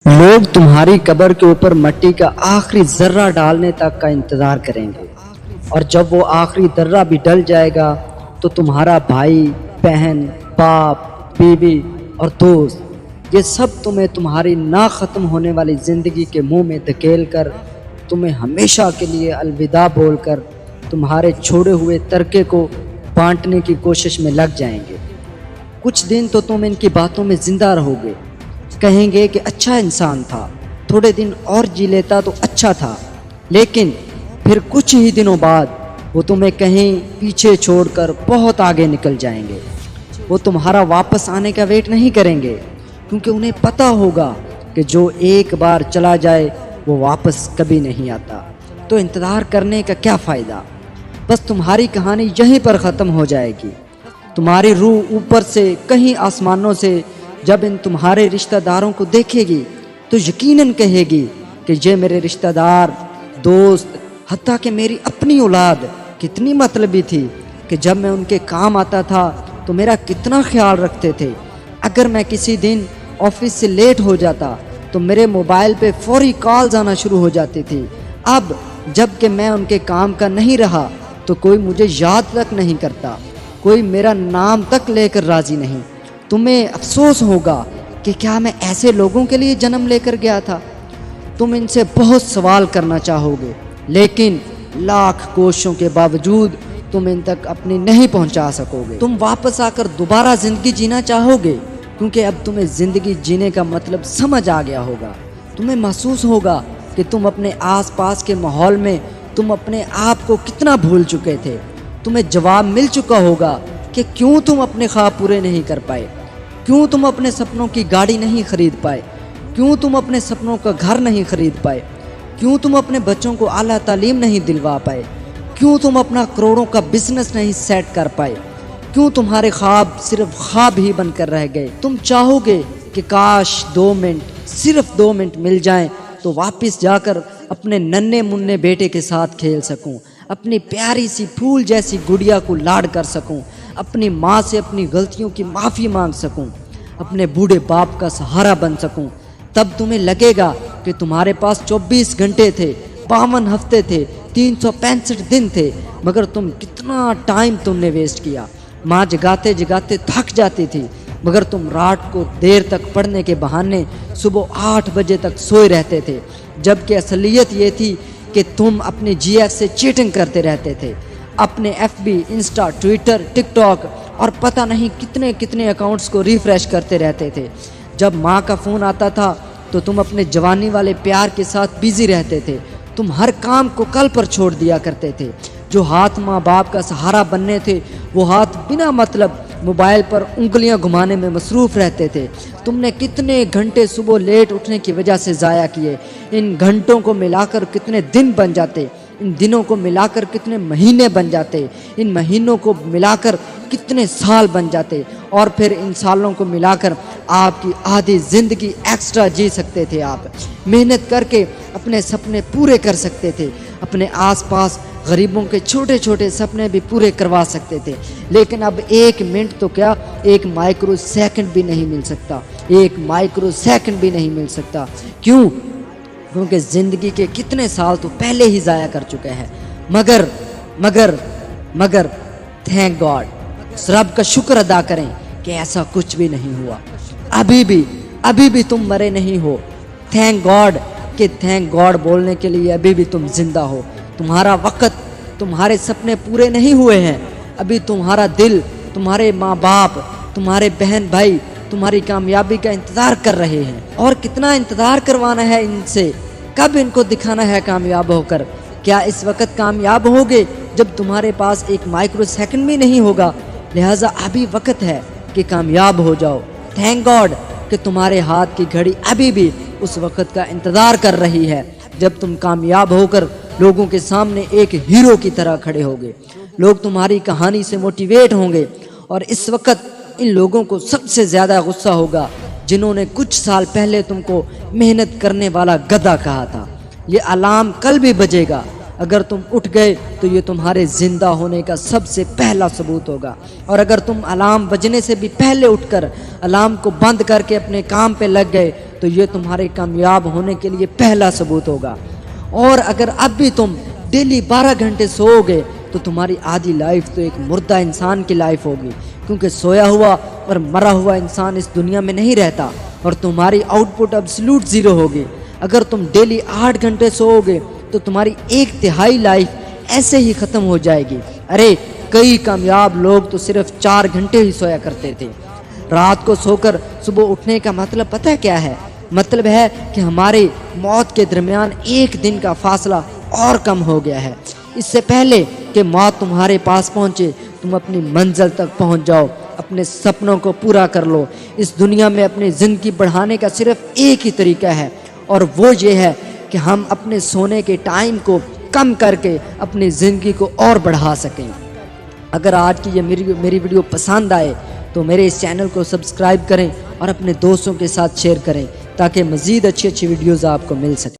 لوگ تمہاری قبر کے اوپر مٹی کا آخری ذرہ ڈالنے تک کا انتظار کریں گے، اور جب وہ آخری ذرہ بھی ڈل جائے گا تو تمہارا بھائی، بہن، باپ، بیوی اور دوست یہ سب تمہیں تمہاری نہ ختم ہونے والی زندگی کے منہ میں دھکیل کر تمہیں ہمیشہ کے لیے الوداع بول کر تمہارے چھوڑے ہوئے ترکے کو بانٹنے کی کوشش میں لگ جائیں گے۔ کچھ دن تو تم ان کی باتوں میں زندہ رہو گے، کہیں گے کہ اچھا انسان تھا، تھوڑے دن اور جی لیتا تو اچھا تھا، لیکن پھر کچھ ہی دنوں بعد وہ تمہیں کہیں پیچھے چھوڑ کر بہت آگے نکل جائیں گے۔ وہ تمہارا واپس آنے کا ویٹ نہیں کریں گے، کیونکہ انہیں پتہ ہوگا کہ جو ایک بار چلا جائے وہ واپس کبھی نہیں آتا، تو انتظار کرنے کا کیا فائدہ؟ بس تمہاری کہانی یہیں پر ختم ہو جائے گی۔ تمہاری روح اوپر سے کہیں آسمانوں سے جب ان تمہارے رشتہ داروں کو دیکھے گی تو یقیناً کہے گی کہ یہ میرے رشتہ دار، دوست، حتیٰ کہ میری اپنی اولاد کتنی مطلبی تھی کہ جب میں ان کے کام آتا تھا تو میرا کتنا خیال رکھتے تھے۔ اگر میں کسی دن آفس سے لیٹ ہو جاتا تو میرے موبائل پہ فوری کالز آنا شروع ہو جاتی تھی۔ اب جب کہ میں ان کے کام کا نہیں رہا تو کوئی مجھے یاد تک نہیں کرتا، کوئی میرا نام تک لے کر راضی نہیں۔ تمہیں افسوس ہوگا کہ کیا میں ایسے لوگوں کے لیے جنم لے کر گیا تھا؟ تم ان سے بہت سوال کرنا چاہو گے، لیکن لاکھ کوششوں کے باوجود تم ان تک اپنی نہیں پہنچا سکو گے۔ تم واپس آ کر دوبارہ زندگی جینا چاہو گے، کیونکہ اب تمہیں زندگی جینے کا مطلب سمجھ آ گیا ہوگا۔ تمہیں محسوس ہوگا کہ تم اپنے آس پاس کے ماحول میں تم اپنے آپ کو کتنا بھول چکے تھے۔ تمہیں جواب مل چکا ہوگا کہ کیوں تم اپنے خواب پورے نہیں کر پائے، کیوں تم اپنے سپنوں کی گاڑی نہیں خرید پائے، کیوں تم اپنے سپنوں کا گھر نہیں خرید پائے، کیوں تم اپنے بچوں کو اعلیٰ تعلیم نہیں دلوا پائے، کیوں تم اپنا کروڑوں کا بزنس نہیں سیٹ کر پائے، کیوں تمہارے خواب صرف خواب ہی بن کر رہ گئے۔ تم چاہو گے کہ کاش 2 منٹ، صرف 2 منٹ مل جائیں تو واپس جا کر اپنے ننھے منھے بیٹے کے ساتھ کھیل سکوں، اپنی پیاری سی پھول جیسی گڑیا کو لاڈ کر سکوں، اپنی ماں سے اپنی غلطیوں کی معافی مانگ سکوں، اپنے بوڑھے باپ کا سہارا بن سکوں۔ تب تمہیں لگے گا کہ تمہارے پاس 24 گھنٹے تھے، 52 ہفتے تھے، 365 دن تھے، مگر کتنا ٹائم تم نے ویسٹ کیا۔ ماں جگاتے جگاتے تھک جاتی تھی، مگر تم رات کو دیر تک پڑھنے کے بہانے صبح 8 بجے تک سوئے رہتے تھے، جبکہ اصلیت یہ تھی کہ تم اپنے جی ایف سے چیٹنگ کرتے رہتے تھے، اپنے ایف بی، انسٹا، ٹویٹر، ٹک ٹاک اور پتہ نہیں کتنے کتنے اکاؤنٹس کو ریفریش کرتے رہتے تھے۔ جب ماں کا فون آتا تھا تو تم اپنے جوانی والے پیار کے ساتھ بیزی رہتے تھے، تم ہر کام کو کل پر چھوڑ دیا کرتے تھے۔ جو ہاتھ ماں باپ کا سہارا بننے تھے وہ ہاتھ بنا مطلب موبائل پر انگلیاں گھمانے میں مصروف رہتے تھے۔ تم نے کتنے گھنٹے صبح لیٹ اٹھنے کی وجہ سے ضائع کیے، ان گھنٹوں کو ملا کر کتنے دن بن جاتے، ان دنوں کو ملا کر کتنے مہینے بن جاتے، ان مہینوں کو ملا کر کتنے سال بن جاتے، اور پھر ان سالوں کو ملا کر آپ کی آدھی زندگی ایکسٹرا جی سکتے تھے۔ آپ محنت کر کے اپنے سپنے پورے کر سکتے تھے، اپنے آس پاس غریبوں کے چھوٹے چھوٹے سپنے بھی پورے کروا سکتے تھے، لیکن اب 1 منٹ تو کیا 1 مائکرو سیکنڈ بھی نہیں مل سکتا، 1 مائکرو سیکنڈ بھی نہیں مل سکتا۔ کیوں؟ کیونکہ زندگی کے کتنے سال تو پہلے ہی ضائع کر چکے ہیں۔ مگر تھینک گاڈ، اس رب کا شکر ادا کریں کہ ایسا کچھ بھی نہیں ہوا، ابھی بھی تم مرے نہیں ہو۔ تھینک گاڈ کہ تھینک گاڈ بولنے کے لیے ابھی بھی تم زندہ ہو۔ تمہارا وقت، تمہارے سپنے پورے نہیں ہوئے ہیں، ابھی تمہارا دل، تمہارے ماں باپ، تمہارے بہن بھائی تمہاری کامیابی کا انتظار کر رہے ہیں، اور کتنا انتظار کروانا ہے ان سے، کب ان کو دکھانا ہے کامیاب ہو کر۔ کیا اس وقت کامیاب ہوگے جب تمہارے پاس 1 مائکرو سیکنڈ بھی نہیں ہوگا؟ لہٰذا ابھی وقت ہے کہ کامیاب ہو جاؤ۔ تھینک گاڈ کہ تمہارے ہاتھ کی گھڑی ابھی بھی اس وقت کا انتظار کر رہی ہے جب تم کامیاب ہو کر لوگوں کے سامنے ایک ہیرو کی طرح کھڑے ہوگے۔ لوگ تمہاری کہانی سے موٹیویٹ ہوں گے، اور اس وقت ان لوگوں کو سب سے زیادہ غصہ ہوگا جنہوں نے کچھ سال پہلے تم کو محنت کرنے والا گدھا کہا تھا۔ یہ الارم کل بھی بجے گا، اگر تم اٹھ گئے تو یہ تمہارے زندہ ہونے کا سب سے پہلا ثبوت ہوگا، اور اگر تم الارم بجنے سے بھی پہلے اٹھ کر الارم کو بند کر کے اپنے کام پہ لگ گئے تو یہ تمہارے کامیاب ہونے کے لیے پہلا ثبوت ہوگا۔ اور اگر اب بھی تم ڈیلی 12 گھنٹے سو گے تو تمہاری آدھی لائف تو ایک مردہ انسان کی لائف ہوگی، کیونکہ سویا ہوا اور مرا ہوا انسان اس دنیا میں نہیں رہتا، اور تمہاری آؤٹ پٹ ابسلوٹ زیرو ہوگی۔ اگر تم ڈیلی 8 گھنٹے سو گے تو تمہاری 1/3 لائف ایسے ہی ختم ہو جائے گی۔ ارے کئی کامیاب لوگ تو صرف 4 گھنٹے ہی سویا کرتے تھے۔ رات کو سو کر صبح اٹھنے کا مطلب پتہ کیا ہے؟ مطلب ہے کہ ہمارے موت کے درمیان 1 دن کا فاصلہ اور کم ہو گیا ہے۔ اس سے پہلے کہ موت تمہارے پاس پہنچے تم اپنی منزل تک پہنچ جاؤ، اپنے سپنوں کو پورا کر لو۔ اس دنیا میں اپنی زندگی بڑھانے کا صرف ایک ہی طریقہ ہے، اور وہ یہ ہے کہ ہم اپنے سونے کے ٹائم کو کم کر کے اپنی زندگی کو اور بڑھا سکیں۔ اگر آج کی یہ میری ویڈیو پسند آئے تو میرے اس چینل کو سبسکرائب کریں اور اپنے دوستوں کے ساتھ شیئر کریں، تاکہ مزید اچھی ویڈیوز آپ کو مل سکیں۔